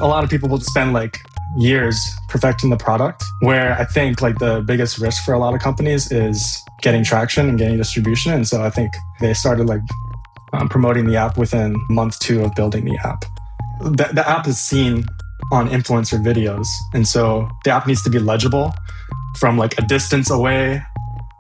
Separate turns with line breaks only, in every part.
A lot of people will spend like years perfecting the product, where I think like the biggest risk for a lot of companies is getting traction and getting distribution. And so I think they started like promoting the app within month 2 of building the app. The app is seen on influencer videos. And so the app needs to be legible from like a distance away.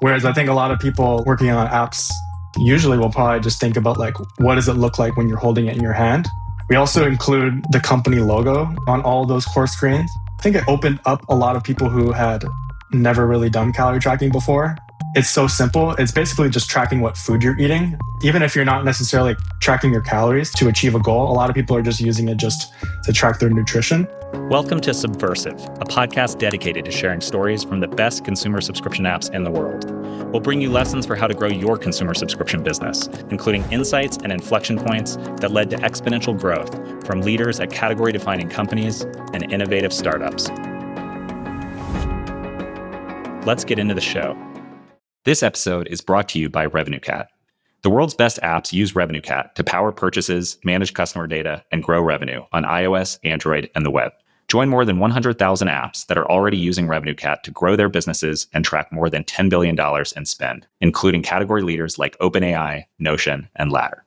Whereas I think a lot of people working on apps usually will probably just think about like, what does it look like when you're holding it in your hand? We also include the company logo on all those core screens. I think it opened up a lot of people who had never really done calorie tracking before. It's so simple. It's basically just tracking what food you're eating. Even if you're not necessarily tracking your calories to achieve a goal, a lot of people are just using it just to track their nutrition.
Welcome to Subversive, a podcast dedicated to sharing stories from the best consumer subscription apps in the world. We'll bring you lessons for how to grow your consumer subscription business, including insights and inflection points that led to exponential growth from leaders at category-defining companies and innovative startups. Let's get into the show. This episode is brought to you by RevenueCat. The world's best apps use RevenueCat to power purchases, manage customer data, and grow revenue on iOS, Android, and the web. Join more than 100,000 apps that are already using RevenueCat to grow their businesses and track more than $10 billion in spend, including category leaders like OpenAI, Notion, and Ladder.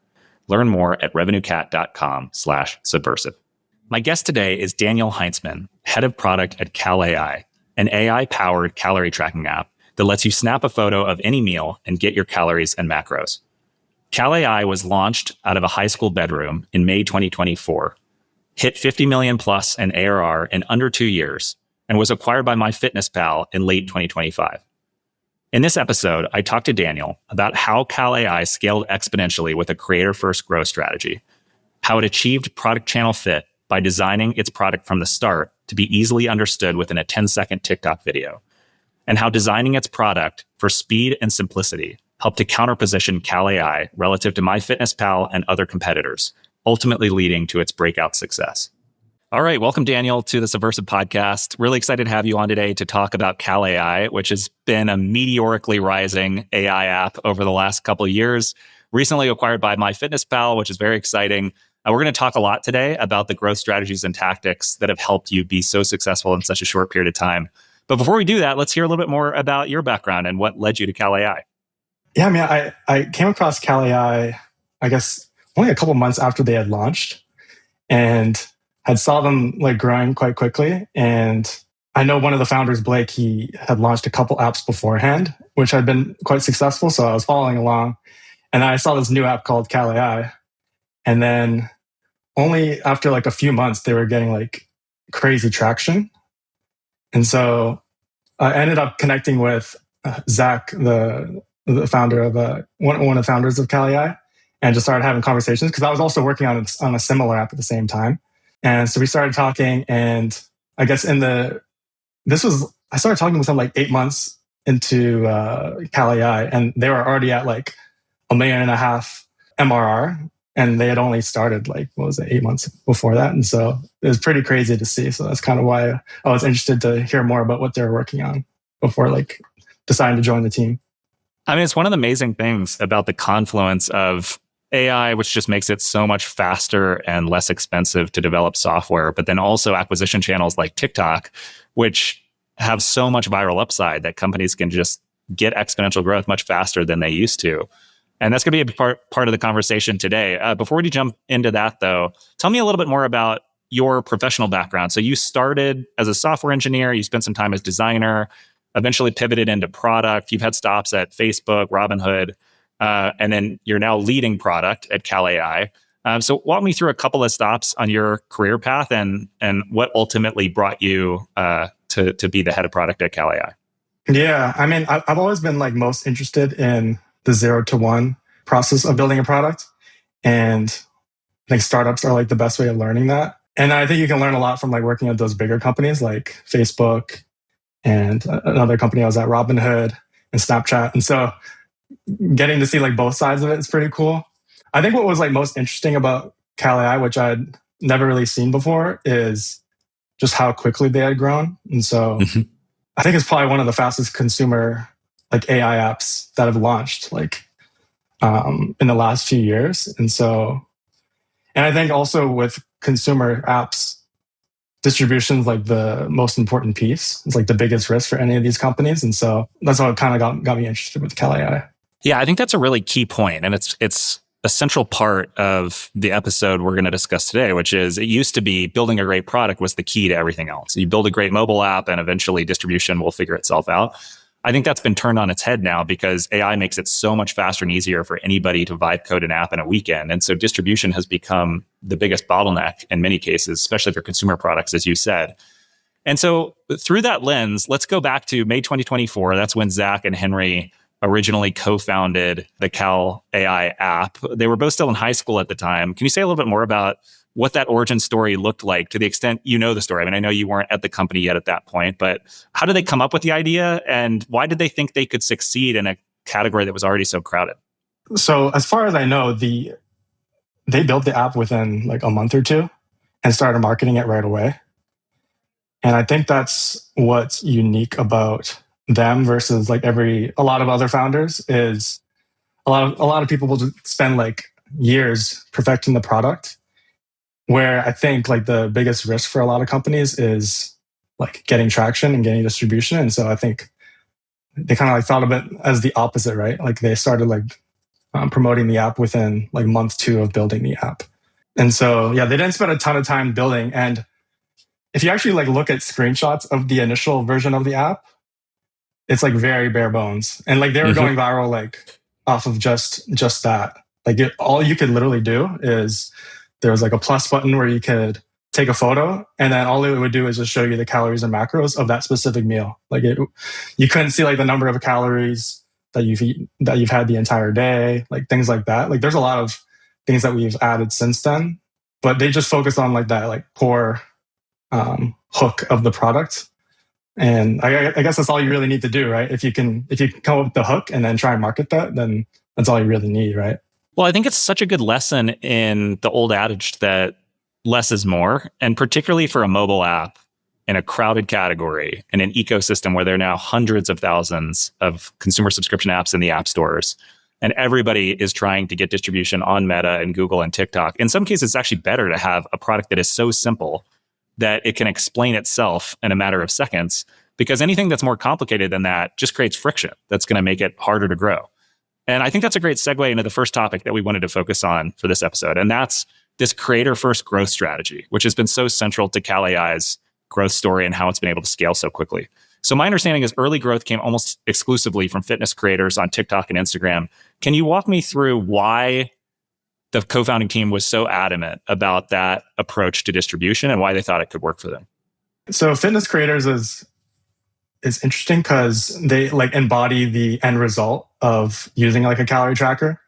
Learn more at revenuecat.com/subversive. My guest today is Daniel Heintzman, head of product at CalAI, an AI-powered calorie tracking app that lets you snap a photo of any meal and get your calories and macros. CalAI was launched out of a high school bedroom in May 2024, hit 50 million plus in ARR in under 2 years, and was acquired by MyFitnessPal in late 2025. In this episode, I talked to Daniel about how CalAI scaled exponentially with a creator-first growth strategy, how it achieved product channel fit by designing its product from the start to be easily understood within a 10-second TikTok video, and how designing its product for speed and simplicity helped to counterposition CalAI relative to MyFitnessPal and other competitors, ultimately leading to its breakout success. All right, welcome, Daniel, to the Subversive podcast. Really excited to have you on today to talk about CalAI, which has been a meteorically rising AI app over the last couple of years, recently acquired by MyFitnessPal, which is very exciting. We're going to talk a lot today about the growth strategies and tactics that have helped you be so successful in such a short period of time. But before we do that, let's hear a little bit more about your background and what led you to CalAI.
Yeah, I mean, I came across CalAI, I guess, only a couple months after they had launched, and had saw them like growing quite quickly. And I know one of the founders, Blake, he had launched a couple apps beforehand, which had been quite successful. So I was following along, and I saw this new app called CalAI. And then only after like a few months, they were getting like crazy traction. And so I ended up connecting with Zach, the founder of one of the founders of CalAI, and just started having conversations because I was also working on a similar app at the same time. And so we started talking, and I guess I started talking with him like 8 months into CalAI, and they were already at like $1.5 million MRR, and they had only started like, 8 months before that. And so it was pretty crazy to see. So that's kind of why I was interested to hear more about what they're working on before like deciding to join the team.
I mean, it's one of the amazing things about the confluence of AI, which just makes it so much faster and less expensive to develop software, but then also acquisition channels like TikTok, which have so much viral upside that companies can just get exponential growth much faster than they used to. And that's going to be a part of the conversation today. Before we jump into that, though, tell me a little bit more about your professional background. So you started as a software engineer, you spent some time as designer, eventually pivoted into product. You've had stops at Facebook, Robinhood, and then you're now leading product at CalAI. So walk me through a couple of stops on your career path and what ultimately brought you to be the head of product at CalAI.
Yeah, I mean, I've always been like most interested in the 0 to 1 process of building a product. And I think startups are like the best way of learning that. And I think you can learn a lot from like working at those bigger companies like Facebook, and another company I was at, Robinhood and Snapchat. And so getting to see like both sides of it is pretty cool. I think what was like most interesting about CalAI, which I'd never really seen before, is just how quickly they had grown. And so I think it's probably one of the fastest consumer like AI apps that have launched like in the last few years. And I think also with consumer apps, distribution's like the most important piece. It's like the biggest risk for any of these companies. And so that's what kind of got me interested with Cal AI.
Yeah, I think that's a really key point, and it's a central part of the episode we're going to discuss today, which is it used to be building a great product was the key to everything else. You build a great mobile app and eventually distribution will figure itself out. I think that's been turned on its head now because AI makes it so much faster and easier for anybody to vibe code an app in a weekend. And so distribution has become the biggest bottleneck in many cases, especially for consumer products, as you said. And so through that lens, let's go back to May 2024. That's when Zach and Henry originally co-founded the Cal AI app. They were both still in high school at the time. Can you say a little bit more about what that origin story looked like to the extent you know the story? I mean, I know you weren't at the company yet at that point, but how did they come up with the idea and why did they think they could succeed in a category that was already so crowded?
So as far as I know, they built the app within like a month or two and started marketing it right away. And I think that's what's unique about them versus like a lot of other founders is a lot of people will spend like years perfecting the product, where I think like the biggest risk for a lot of companies is like getting traction and getting distribution. And so I think they kind of like thought of it as the opposite, right? Like they started like promoting the app within like month 2 of building the app. And so, yeah, they didn't spend a ton of time building. And if you actually like look at screenshots of the initial version of the app, it's like very bare bones. And like they were going viral like off of just that. Like all you could literally do is there was like a plus button where you could take a photo, and then all it would do is just show you the calories and macros of that specific meal. Like you couldn't see like the number of calories that you've had the entire day, like things like that. Like there's a lot of things that we've added since then, but they just focused on like that like core hook of the product. And I guess that's all you really need to do, right? If you come up with the hook and then try and market that, then that's all you really need, right?
Well, I think it's such a good lesson in the old adage that less is more, and particularly for a mobile app in a crowded category in an ecosystem where there are now hundreds of thousands of consumer subscription apps in the app stores, and everybody is trying to get distribution on Meta and Google and TikTok. In some cases, it's actually better to have a product that is so simple that it can explain itself in a matter of seconds, because anything that's more complicated than that just creates friction that's going to make it harder to grow. And I think that's a great segue into the first topic that we wanted to focus on for this episode. And that's this creator-first growth strategy, which has been so central to Cal AI's growth story and how it's been able to scale so quickly. So my understanding is early growth came almost exclusively from fitness creators on TikTok and Instagram. Can you walk me through why the co-founding team was so adamant about that approach to distribution and why they thought it could work for them?
So fitness creators is interesting because they like embody the end result of using like a calorie tracker.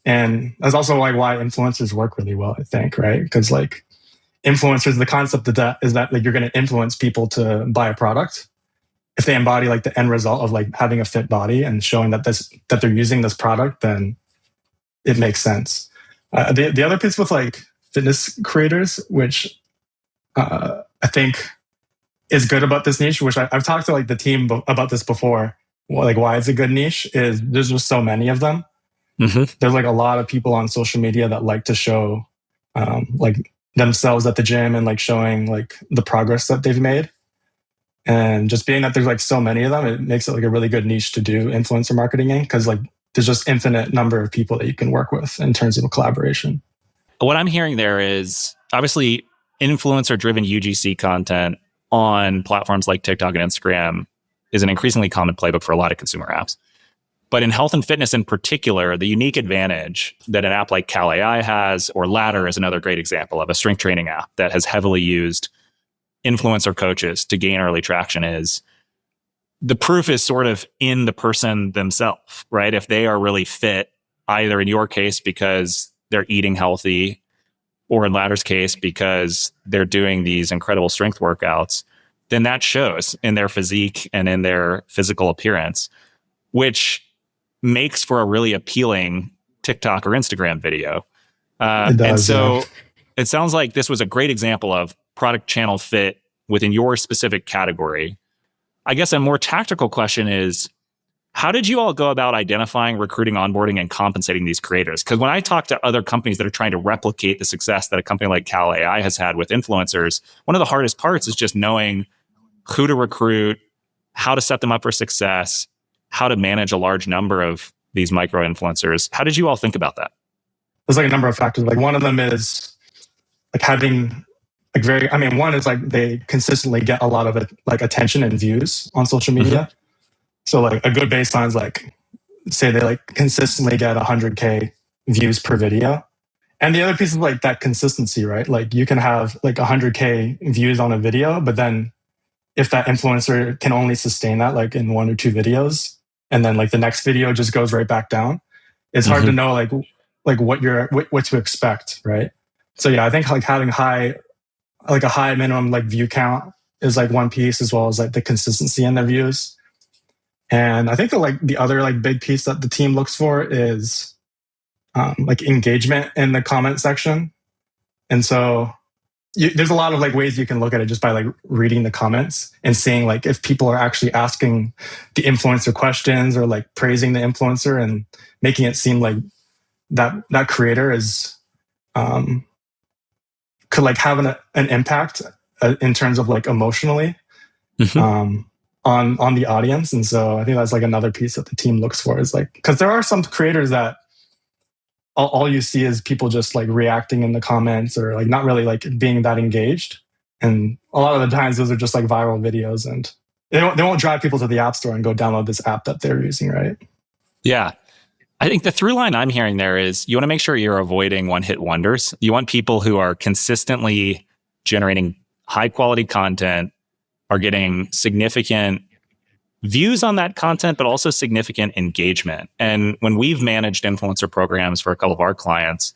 And that's also like why influencers work really well, I think, right? Because like influencers, the concept of that is that like you're going to influence people to buy a product. If they embody like the end result of like having a fit body and showing that they're using this product, then it makes sense. The other piece with like fitness creators, which I think is good about this niche, which I've talked to like the team about this before, like why it's a good niche, is there's just so many of them. There's like a lot of people on social media that like to show like themselves at the gym and like showing like the progress that they've made. And just being that there's like so many of them, it makes it like a really good niche to do influencer marketing in, because like there's just infinite number of people that you can work with in terms of a collaboration.
What I'm hearing there is obviously influencer-driven UGC content on platforms like TikTok and Instagram is an increasingly common playbook for a lot of consumer apps. But in health and fitness in particular, the unique advantage that an app like Cal AI has, or Ladder is another great example of a strength training app that has heavily used influencer coaches to gain early traction, is the proof is sort of in the person themselves, right? If they are really fit, either in your case because they're eating healthy, or in Ladder's case because they're doing these incredible strength workouts, then that shows in their physique and in their physical appearance, which makes for a really appealing TikTok or Instagram video.
It does,
and so
yeah.
It sounds like this was a great example of product channel fit within your specific category. I guess a more tactical question is, How did you all go about identifying, recruiting, onboarding, and compensating these creators? Because when I talk to other companies that are trying to replicate the success that a company like Cal AI has had with influencers, one of the hardest parts is just knowing who to recruit, how to set them up for success, how to manage a large number of these micro influencers. How did you all think about that?
There's like a number of factors. Like one of them is like having like one is like they consistently get a lot of like attention and views on social media. Mm-hmm. So like a good baseline is like, say they like consistently get 100K views per video. And the other piece is like that consistency, right? Like you can have like 100K views on a video, but then if that influencer can only sustain that like in 1 or 2 videos, and then like the next video just goes right back down, it's hard to know like what to expect, right? So yeah, I think like having a high minimum like view count is like one piece, as well as like the consistency in the views. And I think the other like big piece that the team looks for is like engagement in the comment section. And so there's a lot of like ways you can look at it just by like reading the comments and seeing like if people are actually asking the influencer questions or like praising the influencer and making it seem like that creator is could like have an impact in terms of like emotionally. Mm-hmm. On the audience. And so I think that's like another piece that the team looks for, is like, because there are some creators that all you see is people just like reacting in the comments or like not really like being that engaged. And a lot of the times those are just like viral videos, and they won't drive people to the app store and go download this app that they're using, right?
Yeah. I think the through line I'm hearing there is you want to make sure you're avoiding one-hit wonders. You want people who are consistently generating high quality content, are getting significant views on that content, but also significant engagement. And when we've managed influencer programs for a couple of our clients,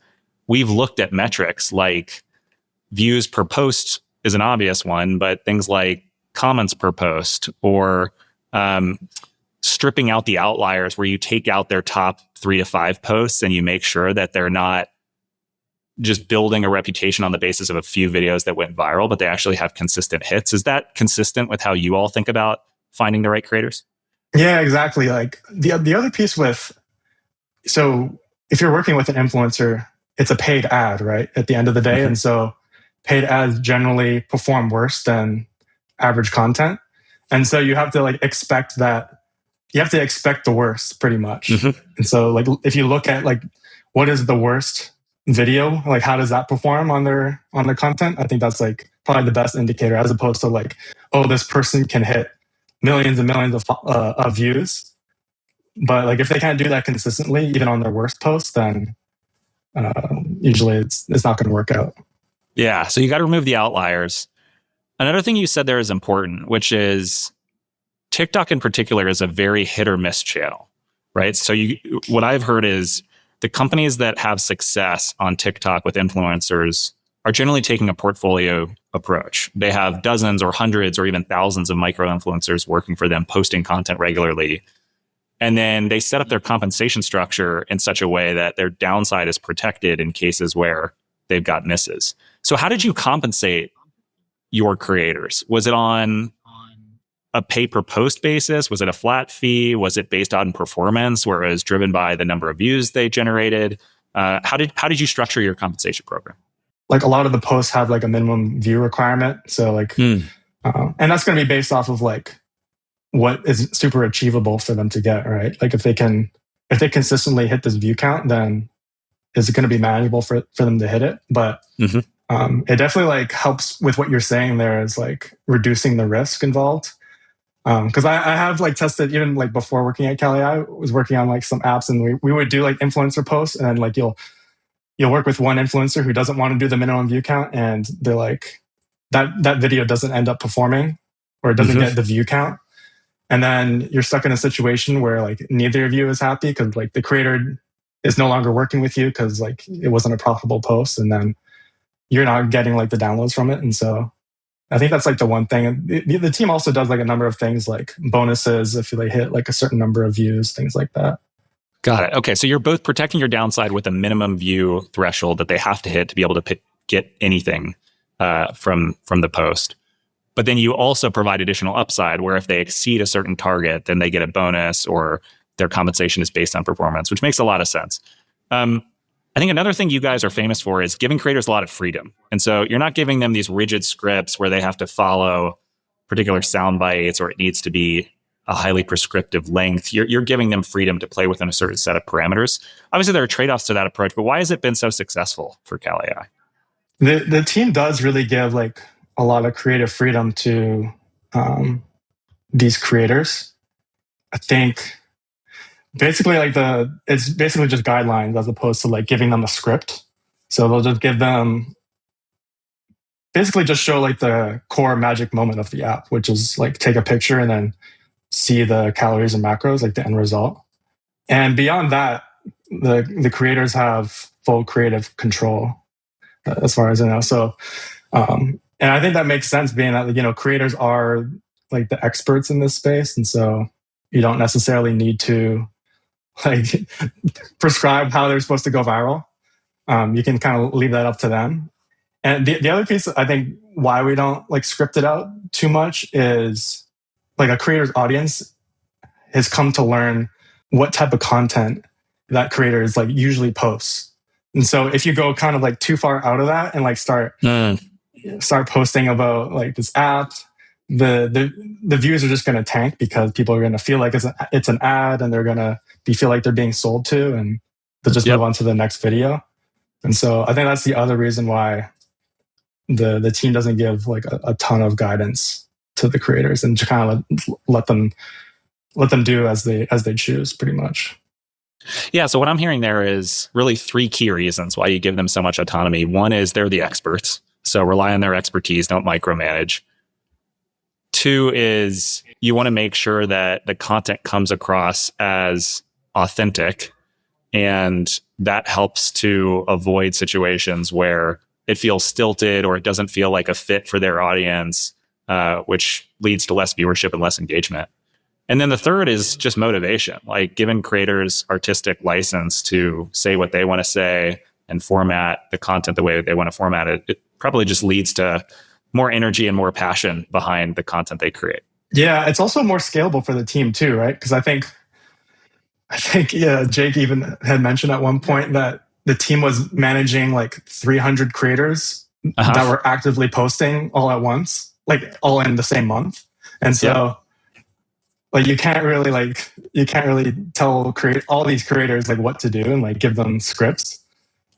we've looked at metrics like views per post is an obvious one, but things like comments per post, or stripping out the outliers, where you take out their top 3 to 5 posts and you make sure that they're not just building a reputation on the basis of a few videos that went viral, but they actually have consistent hits. Is that consistent with how you all think about finding the right creators?
Yeah, exactly. Like the other piece so if you're working with an influencer, it's a paid ad, right? At the end of the day. Mm-hmm. And so paid ads generally perform worse than average content. And so you have to like expect the worst pretty much. Mm-hmm. And so like if you look at like what is the worst video, like how does that perform on their content, I think that's like probably the best indicator, as opposed to like, oh, this person can hit millions and millions of views, but like if they can't do that consistently even on their worst post, then usually it's not going to work out.
Yeah, so you got to remove the outliers. Another thing you said there is important, which is TikTok in particular is a very hit or miss channel, right? So what I've heard is the companies that have success on TikTok with influencers are generally taking a portfolio approach. They have dozens or hundreds or even thousands of micro influencers working for them, posting content regularly. And then they set up their compensation structure in such a way that their downside is protected in cases where they've got misses. So how did you compensate your creators? Was it on a pay per post basis? Was it a flat fee? Was it based on performance, where it was driven by the number of views they generated? How did you structure your compensation program?
Like a lot of the posts have like a minimum view requirement. So like, and that's going to be based off of like what is super achievable for them to get, right? Like if they consistently hit this view count, then is it going to be manageable for them to hit it? But it definitely like helps with what you're saying there, is like reducing the risk involved. Because I have like tested, even like before working at Cal AI, I was working on like some apps, and we would do like influencer posts, and then like you'll work with one influencer who doesn't want to do the minimum view count, and they're like that video doesn't end up performing, or it doesn't get the view count. And then you're stuck in a situation where like neither of you is happy, because like the creator is no longer working with you because like it wasn't a profitable post, and then you're not getting like the downloads from it. And so I think that's like the one thing. The team also does like a number of things, like bonuses if they hit like a certain number of views, things like that.
Got it. Okay, so you're both protecting your downside with a minimum view threshold that they have to hit to be able to get anything from the post. But then you also provide additional upside where if they exceed a certain target, then they get a bonus or their compensation is based on performance, which makes a lot of sense. I think another thing you guys are famous for is giving creators a lot of freedom. And so you're not giving them these rigid scripts where they have to follow particular sound bites or it needs to be a highly prescriptive length. You're giving them freedom to play within a certain set of parameters. Obviously, there are trade-offs to that approach, but why has it been so successful for Cal AI?
The team does really give like a lot of creative freedom to these creators. I think basically it's basically just guidelines as opposed to like giving them a script. So they'll just give them basically just show like the core magic moment of the app, which is like take a picture and then see the calories and macros, like the end result. And beyond that, the creators have full creative control as far as I know. So, and I think that makes sense being that, you know, creators are like the experts in this space. And so you don't necessarily need to like prescribe how they're supposed to go viral. You can kind of leave that up to them. And the other piece, I think, why we don't like script it out too much is like a creator's audience has come to learn what type of content that creators like usually posts. And so if you go kind of like too far out of that and like start posting about like this app, the views are just going to tank because people are going to feel like it's an ad and they're going to feel like they're being sold to, and they'll just move on to the next video. And so I think that's the other reason why the team doesn't give like a ton of guidance to the creators and to kind of let them do as they choose, pretty much.
Yeah. So what I'm hearing there is really three key reasons why you give them so much autonomy. One is they're the experts, so rely on their expertise, don't micromanage. Two is you want to make sure that the content comes across as authentic, and that helps to avoid situations where it feels stilted or it doesn't feel like a fit for their audience, which leads to less viewership and less engagement. And then the third is just motivation, like giving creators artistic license to say what they want to say and format the content the way they want to format it. It probably just leads to more energy and more passion behind the content they create.
Yeah, it's also more scalable for the team too, right? Because I think Jake even had mentioned at one point that the team was managing like 300 creators that were actively posting all at once, like all in the same month. And so like you can't really tell all these creators like what to do and like give them scripts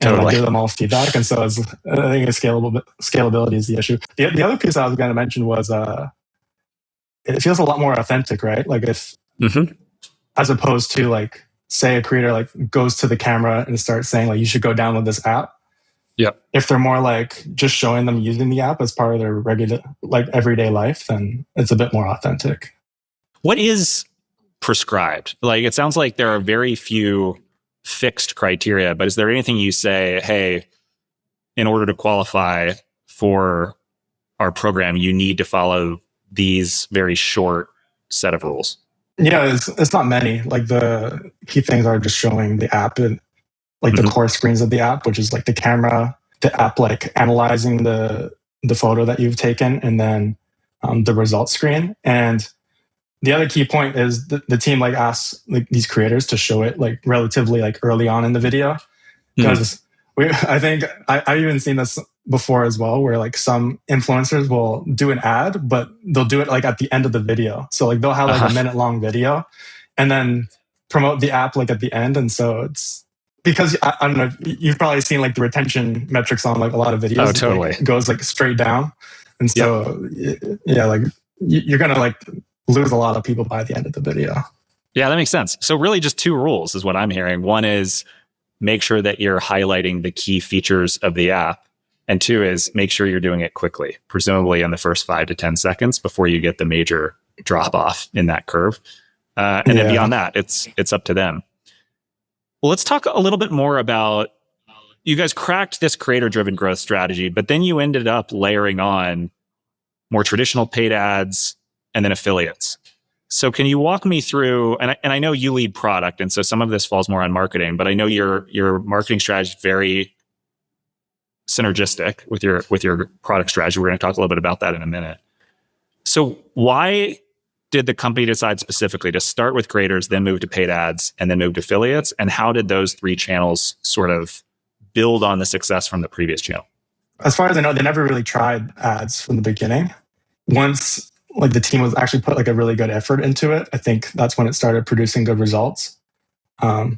and like give them all feedback. And so I think scalability is the issue. The other piece I was going to mention was it feels a lot more authentic, right? Like if as opposed to like say a creator like goes to the camera and starts saying like you should go download this app. If they're more like just showing them using the app as part of their regular like everyday life, then it's a bit more authentic.
What is prescribed? Like it sounds like there are very few fixed criteria, but is there anything you say, hey, in order to qualify for our program, you need to follow these very short set of rules?
Yeah, it's not many. Like the key things are just showing the app and like the core screens of the app, which is like the camera, the app like analyzing the photo that you've taken, and then the results screen. And the other key point is the team like asks like these creators to show it like relatively like early on in the video, because I think I've even seen this before as well, where like some influencers will do an ad, but they'll do it like at the end of the video. So like they'll have like a minute long video and then promote the app like at the end. And so it's because I don't know, you've probably seen like the retention metrics on like a lot of videos.
Oh, totally.
Like, goes like straight down. And so yeah, like you're going to like lose a lot of people by the end of the video.
Yeah, that makes sense. So really just two rules is what I'm hearing. One is make sure that you're highlighting the key features of the app. And two is make sure you're doing it quickly, presumably in the first 5 to 10 seconds before you get the major drop off in that curve. And then beyond that, it's up to them. Well, let's talk a little bit more about, you guys cracked this creator-driven growth strategy, but then you ended up layering on more traditional paid ads and then affiliates. So can you walk me through, and I know you lead product, and so some of this falls more on marketing, but I know your marketing strategy is very synergistic with your product strategy. We're going to talk a little bit about that in a minute. So why did the company decide specifically to start with creators, then move to paid ads, and then move to affiliates? And how did those three channels sort of build on the success from the previous channel?
As far as I know, they never really tried ads from the beginning. Once like the team was actually put like a really good effort into it, I think that's when it started producing good results. I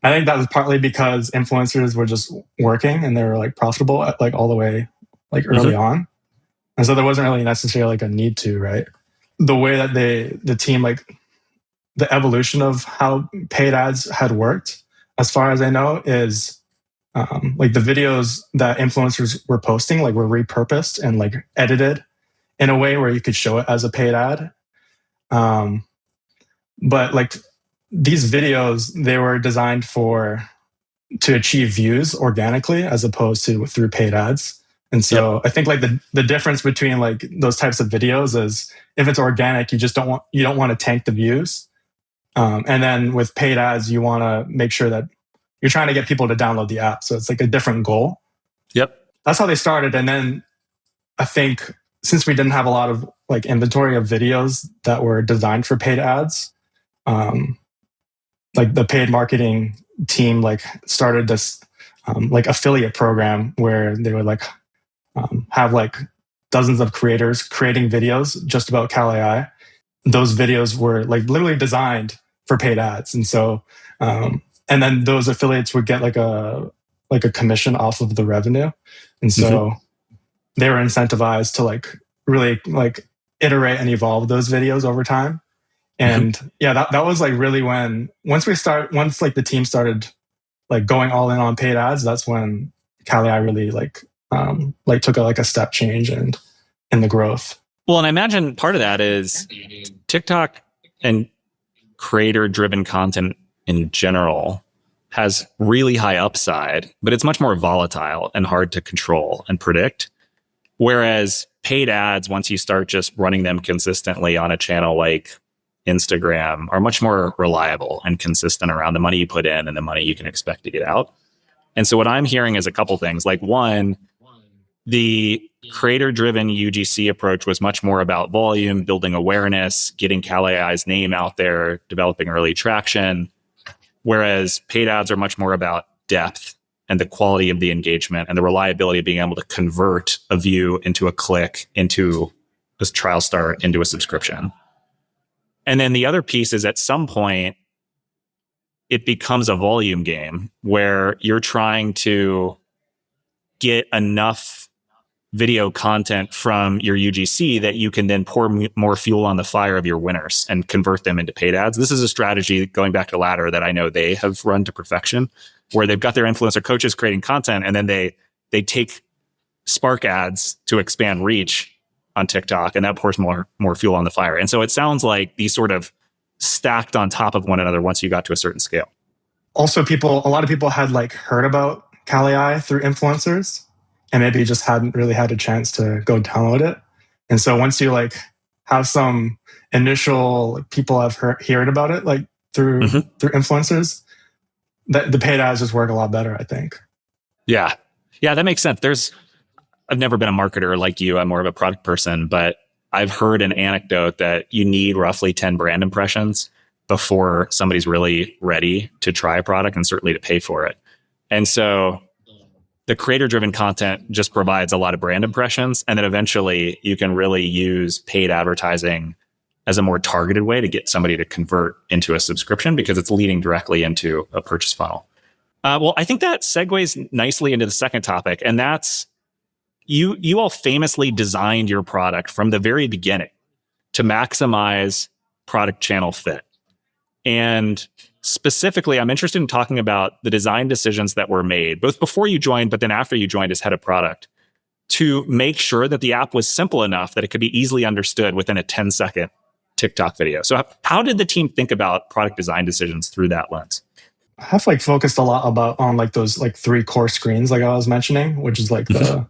think that was partly because influencers were just working and they were like profitable at, like all the way like early on. And so there wasn't really necessarily like a need to, right? The way that the team, like the evolution of how paid ads had worked, as far as I know, is like the videos that influencers were posting, like were repurposed and like edited in a way where you could show it as a paid ad. But like these videos, they were designed to achieve views organically as opposed to through paid ads. And so I think like the difference between like those types of videos is if it's organic, you don't want to tank the views. And then with paid ads, you want to make sure that you're trying to get people to download the app. So it's like a different goal.
Yep.
That's how they started. And then I think since we didn't have a lot of like inventory of videos that were designed for paid ads, like the paid marketing team like started this like affiliate program where they would like have like dozens of creators creating videos just about Cal AI. Those videos were like literally designed for paid ads, and so and then those affiliates would get like a commission off of the revenue, and so they were incentivized to like really like iterate and evolve those videos over time. And yeah, that was like really when once like the team started like going all in on paid ads, that's when Cal AI really like took a step change in the growth.
Well, and I imagine part of that is TikTok and creator-driven content in general has really high upside, but it's much more volatile and hard to control and predict. Whereas paid ads, once you start just running them consistently on a channel like Instagram, are much more reliable and consistent around the money you put in and the money you can expect to get out. And so what I'm hearing is a couple things. Like one, the creator-driven UGC approach was much more about volume, building awareness, getting Cal AI's name out there, developing early traction. Whereas paid ads are much more about depth and the quality of the engagement and the reliability of being able to convert a view into a click, into a trial start, into a subscription. And then the other piece is at some point, it becomes a volume game where you're trying to get enough video content from your UGC that you can then pour more fuel on the fire of your winners and convert them into paid ads. This is a strategy going back to Ladder that I know they have run to perfection, where they've got their influencer coaches creating content and then they take Spark ads to expand reach on TikTok, and that pours more fuel on the fire. And so it sounds like these sort of stacked on top of one another once you got to a certain scale.
Also, a lot of people had like heard about Cal AI through influencers and maybe just hadn't really had a chance to go download it. And so once you like have some initial people have heard about it like through influencers, the paid ads just work a lot better, I think.
Yeah, that makes sense. I've never been a marketer like you. I'm more of a product person, but I've heard an anecdote that you need roughly 10 brand impressions before somebody's really ready to try a product and certainly to pay for it. And so the creator-driven content just provides a lot of brand impressions. And then eventually you can really use paid advertising as a more targeted way to get somebody to convert into a subscription because it's leading directly into a purchase funnel. Well, I think that segues nicely into the second topic, and that's you all famously designed your product from the very beginning to maximize product channel fit. And specifically, I'm interested in talking about the design decisions that were made, both before you joined, but then after you joined as head of product, to make sure that the app was simple enough that it could be easily understood within a 10-second TikTok video. So how did the team think about product design decisions through that lens?
I have like focused a lot on like those like 3 core screens like I was mentioning, which is like the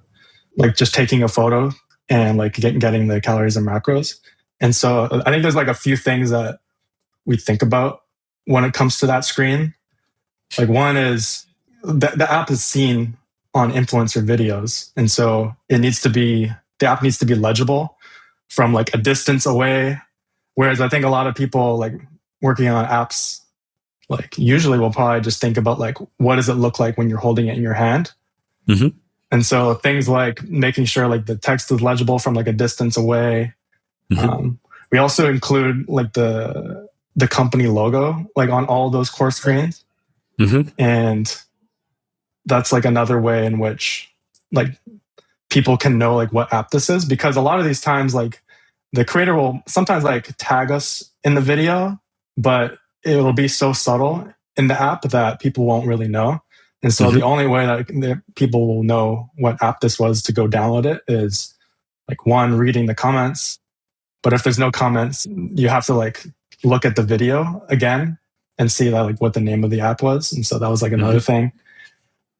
like just taking a photo and like getting the calories and macros. And so I think there's like a few things that we think about when it comes to that screen. Like one is the app is seen on influencer videos. And so the app needs to be legible. from like a distance away. Whereas I think a lot of people like working on apps, like usually will probably just think about like, what does it look like when you're holding it in your hand?
Mm-hmm.
And so things like making sure like the text is legible from like a distance away.
Mm-hmm.
We also include like the company logo like on all those core screens.
Mm-hmm.
And that's like another way in which like people can know like what app this is, because a lot of these times like the creator will sometimes like tag us in the video, but it'll be so subtle in the app that people won't really know. And so the only way that people will know what app this was to go download it is like one, reading the comments. But if there's no comments, you have to like look at the video again and see that like what the name of the app was. And so that was like another thing.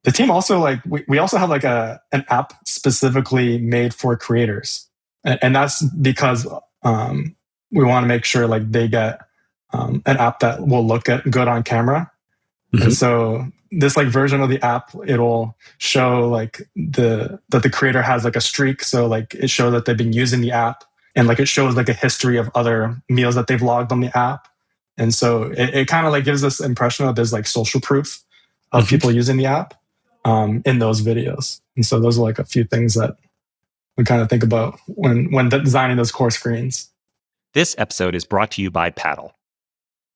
The team also like we also have like an app specifically made for creators, and that's because we want to make sure like they get an app that will look good on camera. And so this like version of the app, it'll show like that the creator has like a streak. So like it shows that they've been using the app, and like it shows like a history of other meals that they've logged on the app. And so it kind of like gives this impression of there's like social proof of people using the app in those videos. And so those are like a few things that we kind of think about when designing those core screens.
This episode is brought to you by Paddle.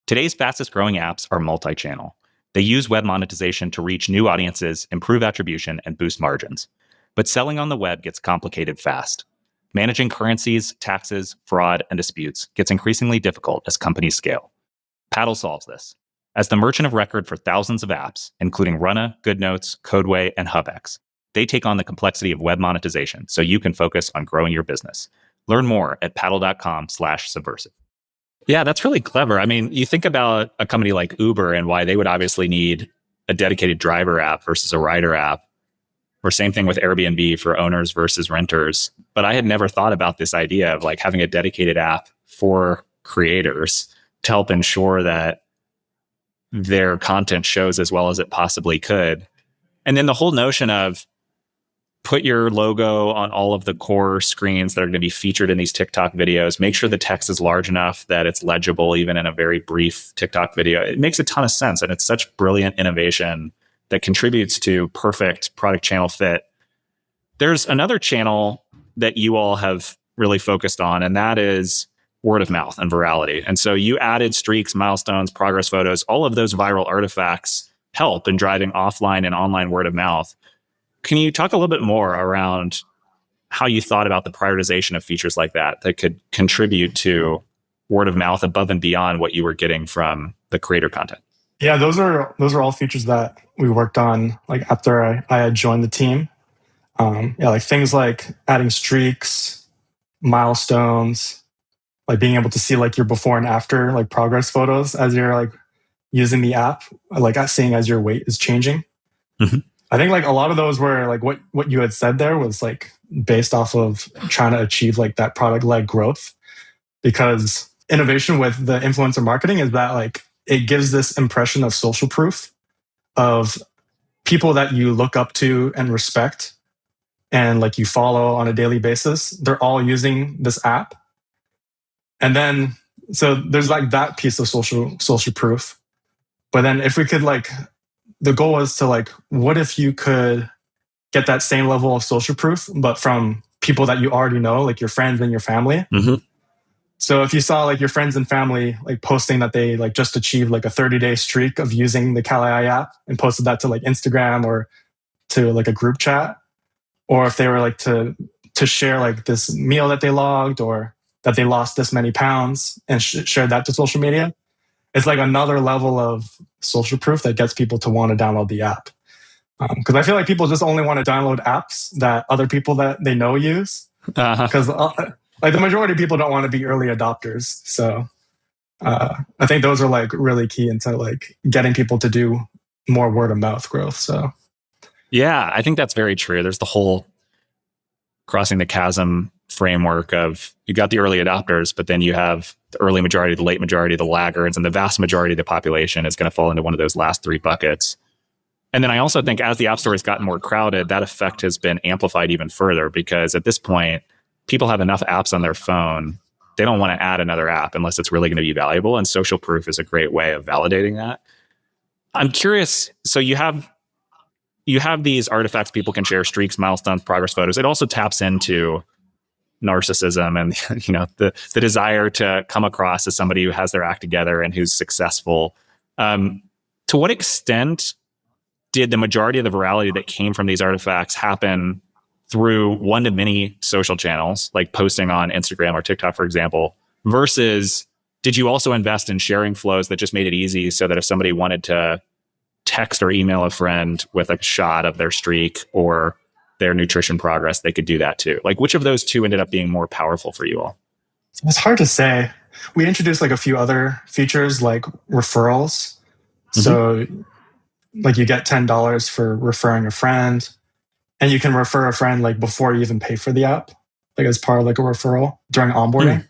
Today's fastest growing apps are multi-channel. They use web monetization to reach new audiences, improve attribution, and boost margins. But selling on the web gets complicated fast. Managing currencies, taxes, fraud, and disputes gets increasingly difficult as companies scale. Paddle solves this. As the merchant of record for thousands of apps, including Runna, GoodNotes, Codeway, and HubX, they take on the complexity of web monetization so you can focus on growing your business. Learn more at paddle.com/subversive. Yeah, that's really clever. I mean, you think about a company like Uber and why they would obviously need a dedicated driver app versus a rider app, or same thing with Airbnb for owners versus renters. But I had never thought about this idea of like having a dedicated app for creators to help ensure that their content shows as well as it possibly could. And then the whole notion of put your logo on all of the core screens that are going to be featured in these TikTok videos. Make sure the text is large enough that it's legible, even in a very brief TikTok video. It makes a ton of sense. And it's such brilliant innovation that contributes to perfect product channel fit. There's another channel that you all have really focused on, and that is word of mouth and virality. And so you added streaks, milestones, progress photos, all of those viral artifacts help in driving offline and online word of mouth. Can you talk a little bit more around how you thought about the prioritization of features like that could contribute to word of mouth above and beyond what you were getting from the creator content?
Yeah, those are all features that we worked on like after I had joined the team. Like things like adding streaks, milestones, like being able to see like your before and after like progress photos as you're like using the app, like seeing as your weight is changing. I think like a lot of those were like what you had said there was like based off of trying to achieve like that product-led growth, because innovation with the influencer marketing is that like it gives this impression of social proof of people that you look up to and respect and like you follow on a daily basis. They're all using this app. And then, so there's like that piece of social proof. But then if we could like, the goal was to like, what if you could get that same level of social proof, but from people that you already know, like your friends and your family. So if you saw like your friends and family like posting that they like just achieved like a 30-day streak of using the CalAI app and posted that to like Instagram or to like a group chat, or if they were like to share like this meal that they logged or that they lost this many pounds and shared that to social media, it's like another level of social proof that gets people to want to download the app. Because I feel like people just only want to download apps that other people that they know use. Because like the majority of people don't want to be early adopters. So I think those are like really key into like getting people to do more word of mouth growth. So
yeah, I think that's very true. There's the whole crossing the chasm framework of you got the early adopters, but then you have the early majority, the late majority, the laggards, and the vast majority of the population is going to fall into one of those last three buckets. And then I also think as the App Store has gotten more crowded, that effect has been amplified even further, because at this point, people have enough apps on their phone, they don't want to add another app unless it's really going to be valuable. And social proof is a great way of validating that. I'm curious. So you have these artifacts people can share, streaks, milestones, progress photos. It also taps into narcissism and the desire to come across as somebody who has their act together and who's successful. To what extent did the majority of the virality that came from these artifacts happen through one-to-many social channels, like posting on Instagram or TikTok, for example, versus did you also invest in sharing flows that just made it easy so that if somebody wanted to text or email a friend with a shot of their streak or their nutrition progress, they could do that too? Like, which of those two ended up being more powerful for you all?
It's hard to say. We introduced like a few other features like referrals. So like you get $10 for referring a friend, and you can refer a friend like before you even pay for the app, like as part of like a referral during onboarding.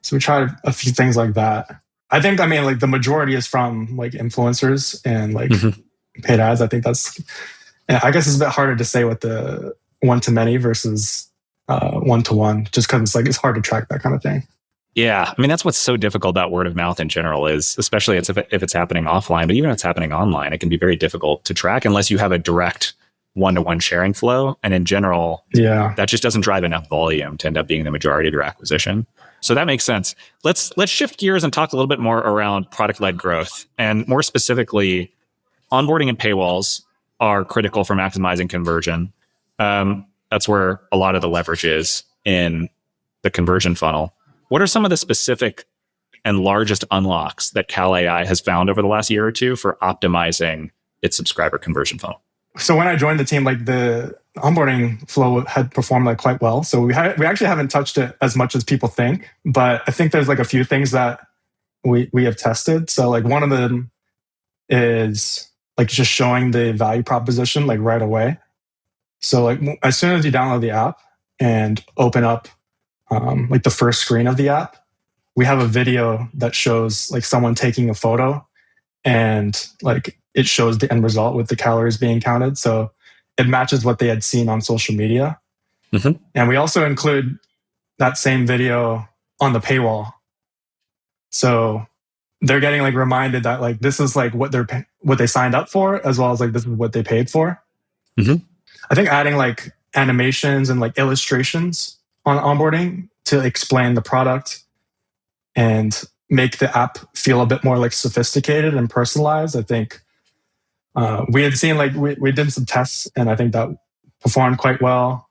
So we tried a few things like that. I think, like the majority is from like influencers and like paid ads. I think I guess it's a bit harder to say with the one-to-many versus one-to-one, just because it's hard to track that kind of thing.
Yeah. That's what's so difficult about word of mouth in general is, especially if it's happening offline, but even if it's happening online, it can be very difficult to track unless you have a direct one-to-one sharing flow. And in general, that just doesn't drive enough volume to end up being the majority of your acquisition. So that makes sense. Let's shift gears and talk a little bit more around product-led growth. And more specifically, onboarding and paywalls are critical for maximizing conversion. That's where a lot of the leverage is in the conversion funnel. What are some of the specific and largest unlocks that Cal AI has found over the last year or two for optimizing its subscriber conversion funnel?
So when I joined the team, like the onboarding flow had performed like quite well. So we actually haven't touched it as much as people think, but I think there's like a few things that we have tested. So like one of them is like just showing the value proposition like right away. So like as soon as you download the app and open up like the first screen of the app, we have a video that shows like someone taking a photo and like it shows the end result with the calories being counted. So it matches what they had seen on social media. And we also include that same video on the paywall. So they're getting like reminded that like this is like what they signed up for, as well as like this is what they paid for. I think adding like animations and like illustrations on onboarding to explain the product and make the app feel a bit more like sophisticated and personalized. I think we had seen like we did some tests, and I think that performed quite well.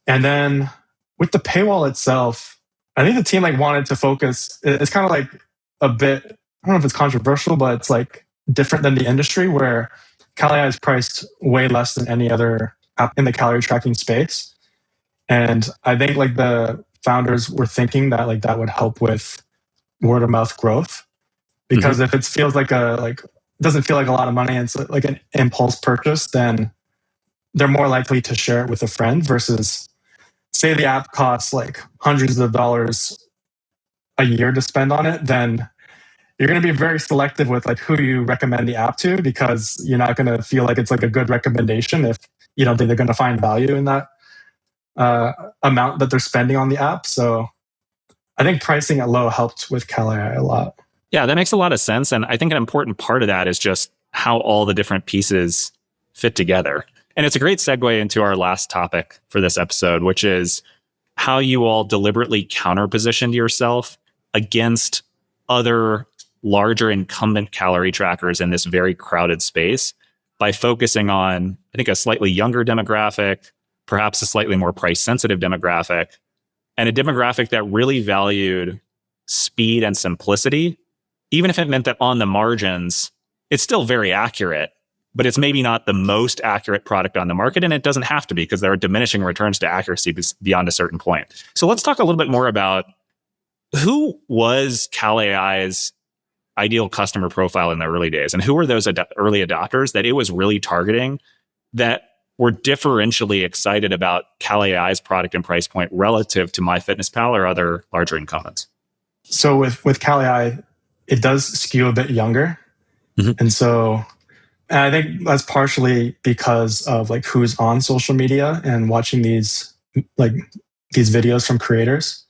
And then with the paywall itself, I think the team like wanted to focus. It's kind of like a bit, I don't know if it's controversial, but it's like different than the industry where Cal AI is priced way less than any other app in the calorie tracking space. And I think like the founders were thinking that like that would help with word of mouth growth, because if it feels like doesn't feel like a lot of money and it's like an impulse purchase, then they're more likely to share it with a friend versus say the app costs like hundreds of dollars a year to spend on it, then you're going to be very selective with like who you recommend the app to, because you're not going to feel like it's like a good recommendation if you don't think they're going to find value in that amount that they're spending on the app. So I think pricing it low helped with Cal AI a lot.
Yeah, that makes a lot of sense. And I think an important part of that is just how all the different pieces fit together. And it's a great segue into our last topic for this episode, which is how you all deliberately counterpositioned yourself against other larger incumbent calorie trackers in this very crowded space by focusing on, I think, a slightly younger demographic, perhaps a slightly more price-sensitive demographic, and a demographic that really valued speed and simplicity, even if it meant that on the margins, it's still very accurate, but it's maybe not the most accurate product on the market, and it doesn't have to be because there are diminishing returns to accuracy beyond a certain point. So let's talk a little bit more about who was Cal AI's ideal customer profile in the early days, and who were those early adopters that it was really targeting that were differentially excited about Cal AI's product and price point relative to MyFitnessPal or other larger incumbents?
So with Cal AI, it does skew a bit younger. And I think that's partially because of like who's on social media and watching these like these videos from creators.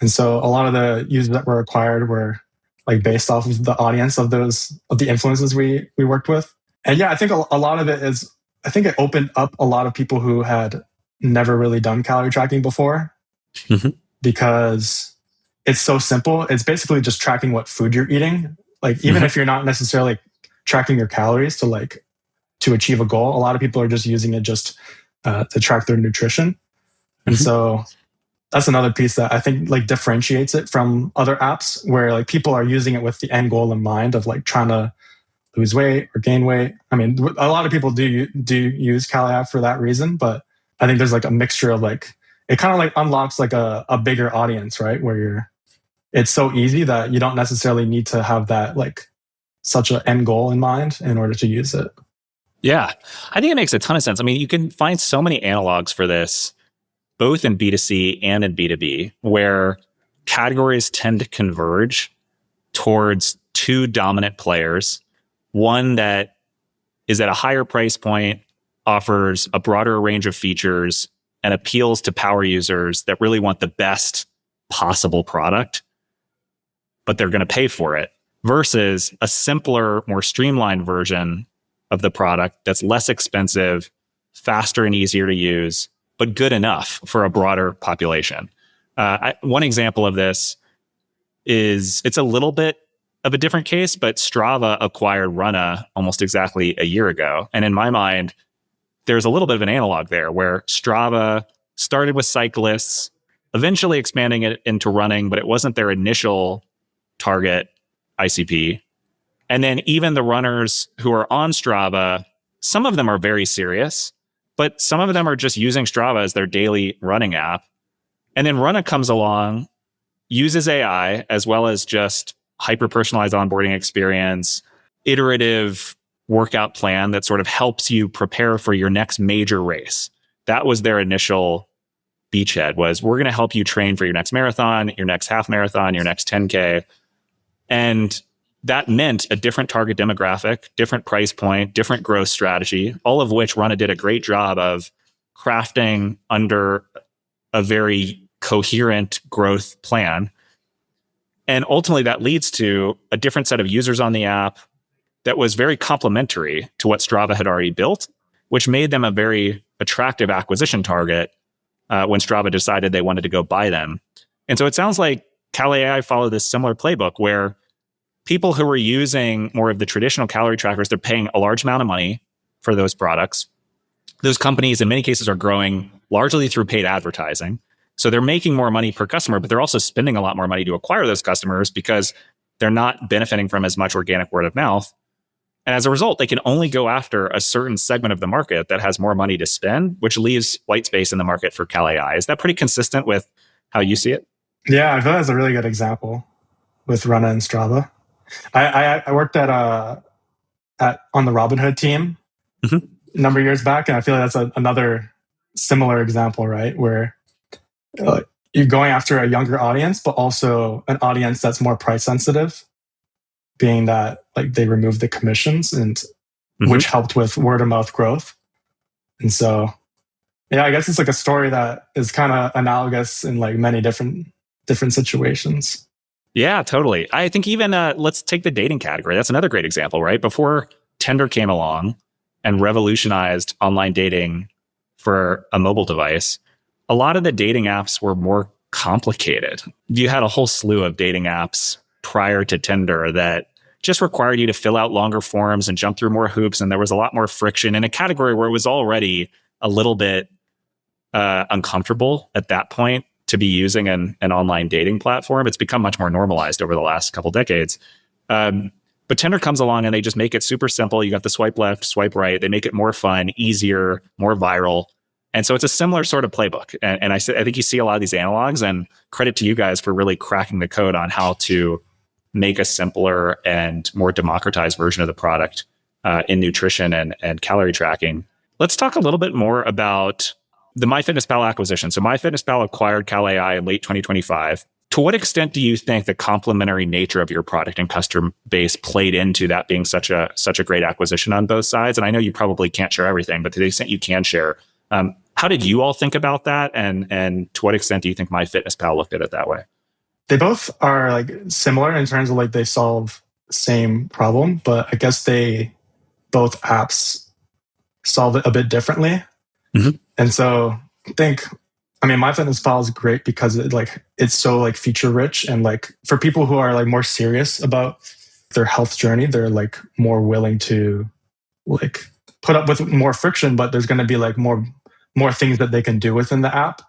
And so a lot of the users that were acquired were like based off of the audience of the influencers we worked with. And yeah, I think a lot of it is, I think it opened up a lot of people who had never really done calorie tracking before because it's so simple. It's basically just tracking what food you're eating. Like even if you're not necessarily tracking your calories to achieve a goal, a lot of people are just using it just to track their nutrition. And so that's another piece that I think like differentiates it from other apps where like people are using it with the end goal in mind of like trying to lose weight or gain weight. I mean, a lot of people do use CaliApp for that reason, but I think there's like a mixture of like, it kind of like unlocks like a bigger audience, right? Where it's so easy that you don't necessarily need to have that like such an end goal in mind in order to use it.
Yeah, I think it makes a ton of sense. I mean, you can find so many analogs for this, both in B2C and in B2B, where categories tend to converge towards two dominant players. One that is at a higher price point, offers a broader range of features, and appeals to power users that really want the best possible product, but they're going to pay for it, versus a simpler, more streamlined version of the product that's less expensive, faster and easier to use, but good enough for a broader population. One example of this is, it's a little bit of a different case, but Strava acquired Runna almost exactly a year ago. And in my mind, there's a little bit of an analog there where Strava started with cyclists, eventually expanding it into running, but it wasn't their initial target ICP. And then even the runners who are on Strava, some of them are very serious, but some of them are just using Strava as their daily running app. And then Runna comes along, uses AI as well as just hyper-personalized onboarding experience, iterative workout plan that sort of helps you prepare for your next major race. That was their initial beachhead, was we're going to help you train for your next marathon, your next half marathon, your next 10K. And that meant a different target demographic, different price point, different growth strategy, all of which Runna did a great job of crafting under a very coherent growth plan. And ultimately that leads to a different set of users on the app that was very complementary to what Strava had already built, which made them a very attractive acquisition target when Strava decided they wanted to go buy them. And so it sounds like CalAI followed this similar playbook where people who were using more of the traditional calorie trackers, they're paying a large amount of money for those products. Those companies, in many cases, are growing largely through paid advertising. So they're making more money per customer, but they're also spending a lot more money to acquire those customers because they're not benefiting from as much organic word of mouth. And as a result, they can only go after a certain segment of the market that has more money to spend, which leaves white space in the market for CalAI. Is that pretty consistent with how you see it?
Yeah, I feel that's a really good example with Runna and Strava. I worked on the Robinhood team a number of years back, and I feel like that's another similar example, right? Where you're going after a younger audience, but also an audience that's more price sensitive, being that like they removed the commissions and which helped with word of mouth growth. And so, yeah, I guess it's like a story that is kind of analogous in like many different situations.
Yeah, totally. I think even let's take the dating category. That's another great example, right? Before Tinder came along and revolutionized online dating for a mobile device, a lot of the dating apps were more complicated. You had a whole slew of dating apps prior to Tinder that just required you to fill out longer forms and jump through more hoops. And there was a lot more friction in a category where it was already a little bit uncomfortable at that point to be using an online dating platform. It's become much more normalized over the last couple decades. But Tinder comes along and they just make it super simple. You got the swipe left, swipe right. They make it more fun, easier, more viral. And so it's a similar sort of playbook. And I think you see a lot of these analogs, and credit to you guys for really cracking the code on how to make a simpler and more democratized version of the product in nutrition and calorie tracking. Let's talk a little bit more about the MyFitnessPal acquisition. So MyFitnessPal acquired CalAI in late 2025. To what extent do you think the complementary nature of your product and customer base played into that being such a great acquisition on both sides? And I know you probably can't share everything, but to the extent you can share, How did you all think about that? And to what extent do you think MyFitnessPal looked at it that way?
They both are like similar in terms of like they solve the same problem, but I guess both apps solve it a bit differently.
Mm-hmm.
And so MyFitnessPal is great because it's so like feature rich, and like for people who are like more serious about their health journey, they're like more willing to like put up with more friction, but there's going to be like more things that they can do within the app.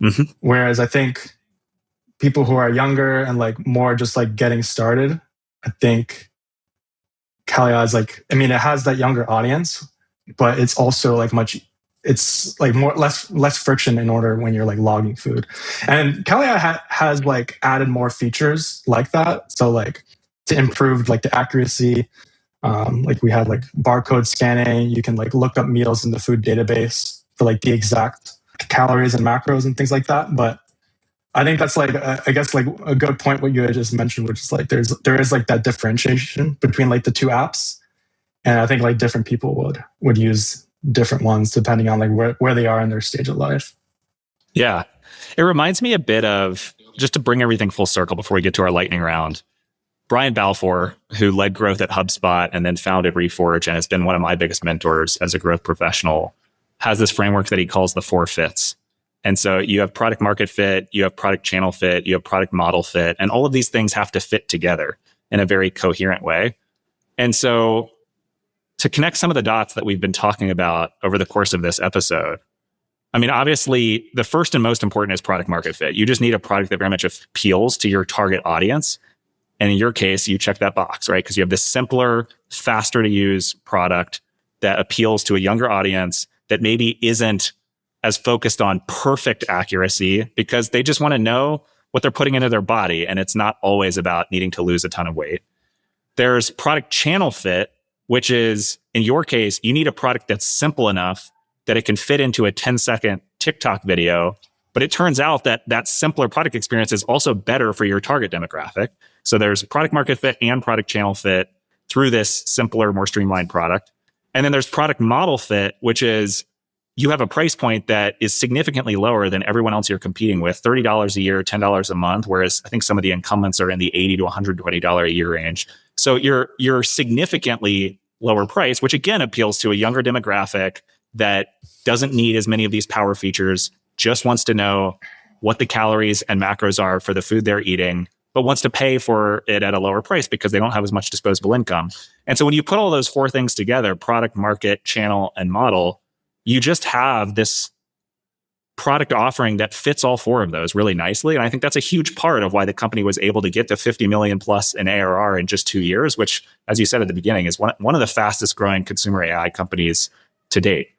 Mm-hmm.
Whereas I think people who are younger and like more just like getting started, I think Kalei is like, it has that younger audience, but it's also like it's like less friction in order when you're like logging food. And Kalei has like added more features like that. So like to improve like the accuracy, like we have like barcode scanning. You can like look up meals in the food database for like the exact calories and macros and things like that. But I think that's like I guess like a good point what you had just mentioned, which is like there is like that differentiation between like the two apps, and I think like different people would use different ones depending on like where they are in their stage of life.
Yeah, it reminds me a bit of, just to bring everything full circle before we get to our lightning round, Brian Balfour, who led growth at HubSpot and then founded Reforge and has been one of my biggest mentors as a growth professional, has this framework that he calls the 4 fits. And so you have product market fit, you have product channel fit, you have product model fit, and all of these things have to fit together in a very coherent way. And so to connect some of the dots that we've been talking about over the course of this episode, obviously the first and most important is product market fit. You just need a product that very much appeals to your target audience. And in your case, you check that box, right? Because you have this simpler, faster to use product that appeals to a younger audience that maybe isn't as focused on perfect accuracy because they just want to know what they're putting into their body. And it's not always about needing to lose a ton of weight. There's product channel fit, which is, in your case, you need a product that's simple enough that it can fit into a 10-second TikTok video. But it turns out that that simpler product experience is also better for your target demographic. So there's product market fit and product channel fit through this simpler, more streamlined product. And then there's product model fit, which is you have a price point that is significantly lower than everyone else you're competing with, $30 a year, $10 a month, whereas I think some of the incumbents are in the $80 to $120 a year range. So you're significantly lower price, which again appeals to a younger demographic that doesn't need as many of these power features, just wants to know what the calories and macros are for the food they're eating, but wants to pay for it at a lower price because they don't have as much disposable income. And so when you put all those 4 things together, product, market, channel, and model, you just have this product offering that fits all 4 of those really nicely. And I think that's a huge part of why the company was able to get to 50 million plus in ARR in just 2 years, which, as you said at the beginning, is one of the fastest growing consumer AI companies to date.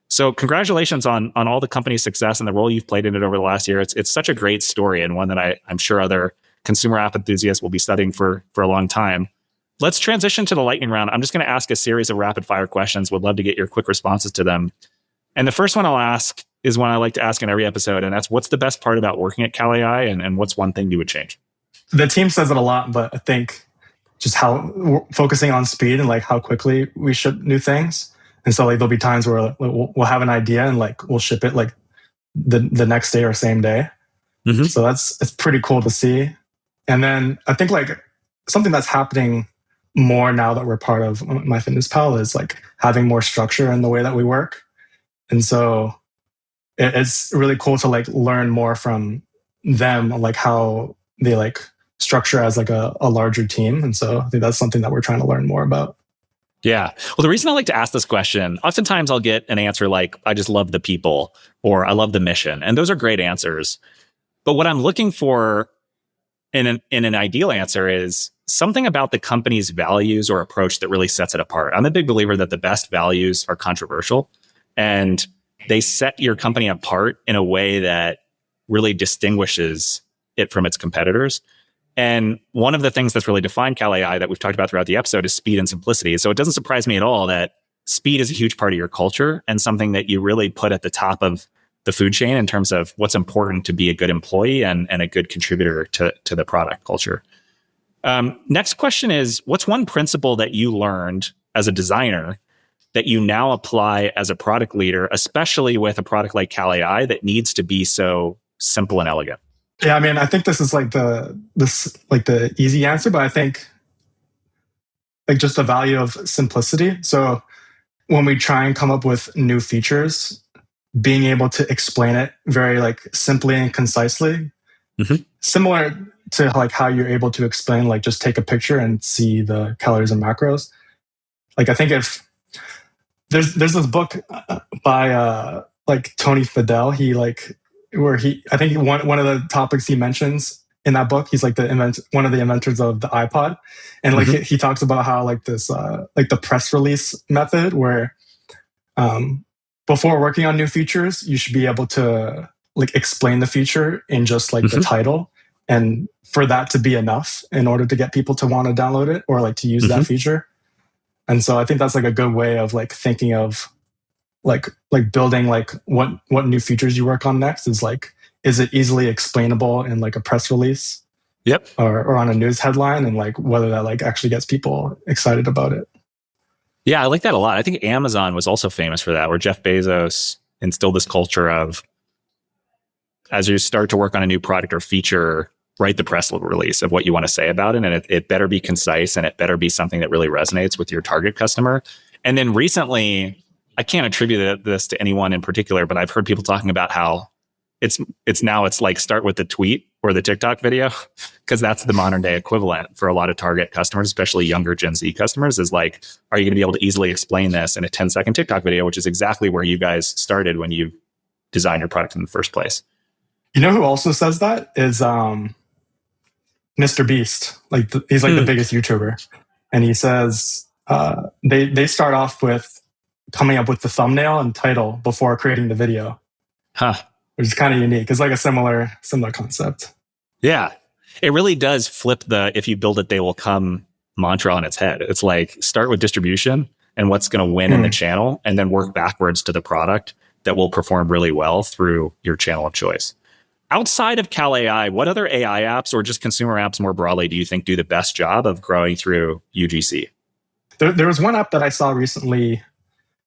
So congratulations on all the company's success and the role you've played in it over the last year. It's such a great story, and one that I'm sure other consumer app enthusiasts will be studying for a long time. Let's transition to the lightning round. I'm just going to ask a series of rapid fire questions. Would love to get your quick responses to them. And the first one I'll ask is one I like to ask in every episode, and that's, what's the best part about working at Kalei, and what's one thing you would change?
The team says it a lot, but I think just how we're focusing on speed and like how quickly we ship new things. And so like there'll be times where we'll have an idea and like we'll ship it like the next day or same day. Mm-hmm. So it's pretty cool to see. And then I think like something that's happening more now that we're part of MyFitnessPal is like having more structure in the way that we work. And so it's really cool to like learn more from them, like how they like structure as like a larger team. And so I think that's something that we're trying to learn more about.
Yeah. Well, the reason I like to ask this question, oftentimes I'll get an answer like, I just love the people, or I love the mission. And those are great answers. But what I'm looking for in an ideal answer is something about the company's values or approach that really sets it apart. I'm a big believer that the best values are controversial, and they set your company apart in a way that really distinguishes it from its competitors. And one of the things that's really defined Kalei that we've talked about throughout the episode is speed and simplicity. So it doesn't surprise me at all that speed is a huge part of your culture and something that you really put at the top of the food chain in terms of what's important to be a good employee and a good contributor to the product culture. Next question is, what's one principle that you learned as a designer that you now apply as a product leader, especially with a product like Cal AI that needs to be so simple and elegant?
Yeah, I mean, I think this is like the easy answer, but I think like just the value of simplicity. So when we try and come up with new features, being able to explain it very like simply and concisely, similar to like how you're able to explain like just take a picture and see the calories and macros. Like I think if there's this book by like Tony Fadell, he like where he I think one of the topics he mentions in that book, he's like one of the inventors of the iPod, and like he talks about how like this like the press release method where before working on new features, you should be able to like explain the feature in just like the title, and for that to be enough in order to get people to want to download it or like to use that feature. And so I think that's like a good way of like thinking of like building like what new features you work on next is like, is it easily explainable in like a press release?
Yep.
Or on a news headline, and like whether that like actually gets people excited about it.
Yeah, I like that a lot. I think Amazon was also famous for that, where Jeff Bezos instilled this culture of, as you start to work on a new product or feature, write the press release of what you want to say about it. And it better be concise, and it better be something that really resonates with your target customer. And then recently, I can't attribute this to anyone in particular, but I've heard people talking about how it's like start with the tweet or the TikTok video, because that's the modern day equivalent for a lot of target customers, especially younger Gen Z customers, is like, are you going to be able to easily explain this in a 10-second TikTok video, which is exactly where you guys started when you designed your product in the first place.
You know who also says that is Mr. Beast. Like he's like the biggest YouTuber, and he says they start off with coming up with the thumbnail and title before creating the video, which is kind of unique. It's like a similar concept.
Yeah, it really does flip the "if you build it, they will come" mantra on its head. It's like start with distribution and what's going to win in the channel, and then work backwards to the product that will perform really well through your channel of choice. Outside of Cal AI, what other AI apps or just consumer apps more broadly do you think do the best job of growing through UGC?
There was one app that I saw recently.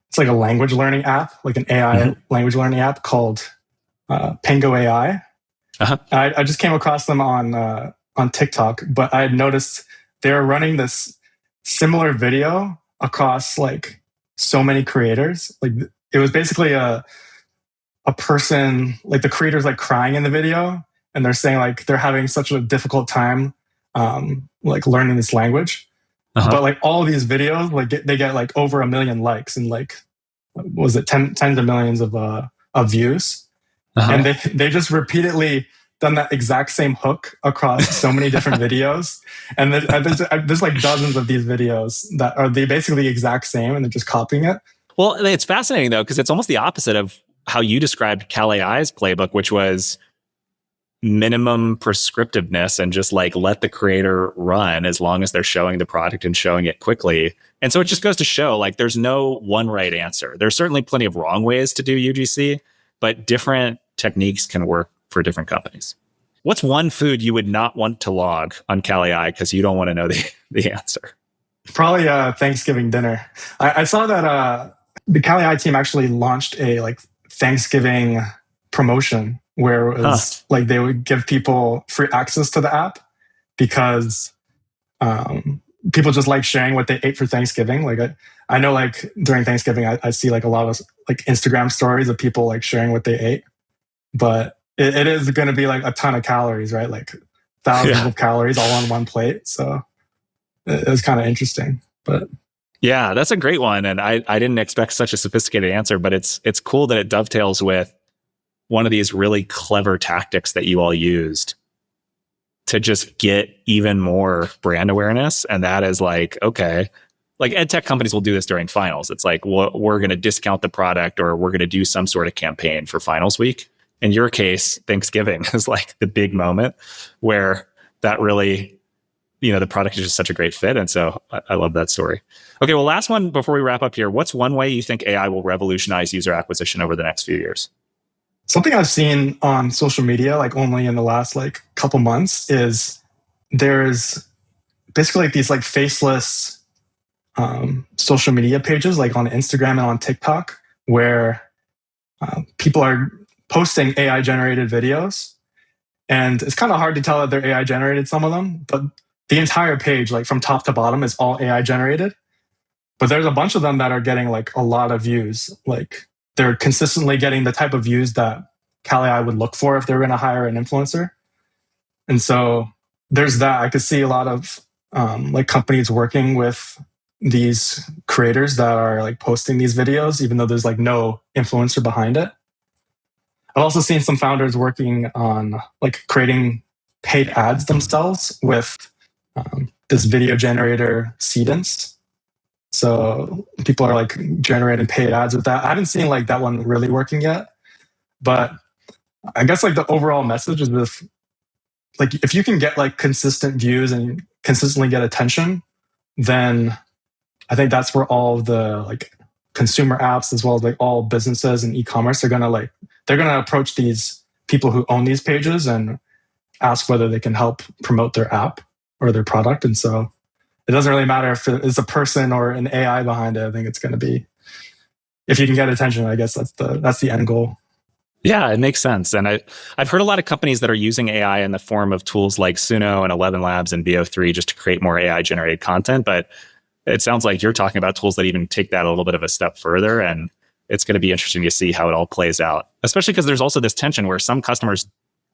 It's like a language learning app, like an AI language learning app called Pango AI. I just came across them on TikTok, but I had noticed they were running this similar video across like so many creators. Like it was basically a person, like the creator's like crying in the video, and they're saying like they're having such a difficult time like learning this language. But like all of these videos, like they get like over 1 million likes and like, what was it, tens of millions of views. And they just repeatedly done that exact same hook across so many different videos. And there's like dozens of these videos that are they basically the exact same, and they're just copying it.
Well, it's fascinating though, because it's almost the opposite of how you described Cal AI's playbook, which was minimum prescriptiveness and just like let the creator run as long as they're showing the product and showing it quickly. And so it just goes to show like there's no one right answer. There's certainly plenty of wrong ways to do UGC, but different techniques can work for different companies. What's one food you would not want to log on Cal AI because you don't want to know the answer?
Probably Thanksgiving dinner. I saw that the Cal AI team actually launched a like Thanksgiving promotion where it was like they would give people free access to the app because people just like sharing what they ate for Thanksgiving. Like I know like during Thanksgiving, I see like a lot of like Instagram stories of people like sharing what they ate, but it is going to be like a ton of calories, right? Like thousands of calories all on one plate. So it was kind of interesting, but.
Yeah, that's a great one. And I didn't expect such a sophisticated answer, but it's cool that it dovetails with one of these really clever tactics that you all used to just get even more brand awareness. And that is like, okay, like ed tech companies will do this during finals. It's like, we're going to discount the product or we're going to do some sort of campaign for finals week. In your case, Thanksgiving is like the big moment where that really, the product is just such a great fit. And so I love that story. Okay, well, last one before we wrap up here. What's one way you think AI will revolutionize user acquisition over the next few years?
Something I've seen on social media, like only in the last like couple months, is there's basically like these like faceless social media pages like on Instagram and on TikTok where people are posting AI generated videos. And it's kind of hard to tell that they're AI generated, some of them, but the entire page, like from top to bottom, is all AI generated. But there's a bunch of them that are getting like a lot of views. Like they're consistently getting the type of views that CalAI would look for if they were going to hire an influencer. And so there's that. I could see a lot of like companies working with these creators that are like posting these videos, even though there's like no influencer behind it. I've also seen some founders working on like creating paid ads themselves with this video generator Seedance. So people are like generating paid ads with that. I haven't seen like that one really working yet, but I guess like the overall message is with like if you can get like consistent views and consistently get attention, then I think that's where all of the like consumer apps as well as like all businesses and e-commerce are gonna they're gonna approach these people who own these pages and ask whether they can help promote their app or their product. And so it doesn't really matter if it's a person or an AI behind it. I think it's going to be, if you can get attention, I guess that's the end goal.
Yeah, it makes sense. And I've heard a lot of companies that are using AI in the form of tools like Suno and 11 Labs and BO3 just to create more AI generated content. But it sounds like you're talking about tools that even take that a little bit of a step further. And it's going to be interesting to see how it all plays out, especially because there's also this tension where some customers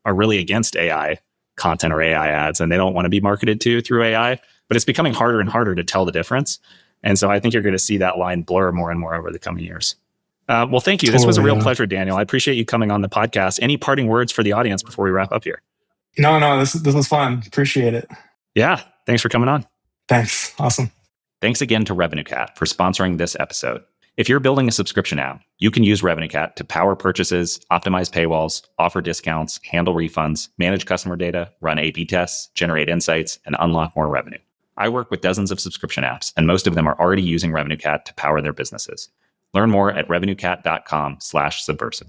are really against AI content or AI ads, and they don't want to be marketed to through AI. But it's becoming harder and harder to tell the difference. And so I think you're going to see that line blur more and more over the coming years. Well, thank you. This was a real pleasure, Daniel. I appreciate you coming on the podcast. Any parting words for the audience before we wrap up here?
No, this was fun. Appreciate it.
Yeah. Thanks for coming on.
Thanks. Awesome.
Thanks again to RevenueCat for sponsoring this episode. If you're building a subscription app, you can use RevenueCat to power purchases, optimize paywalls, offer discounts, handle refunds, manage customer data, run A/B tests, generate insights, and unlock more revenue. I work with dozens of subscription apps, and most of them are already using RevenueCat to power their businesses. Learn more at revenuecat.com/subversive.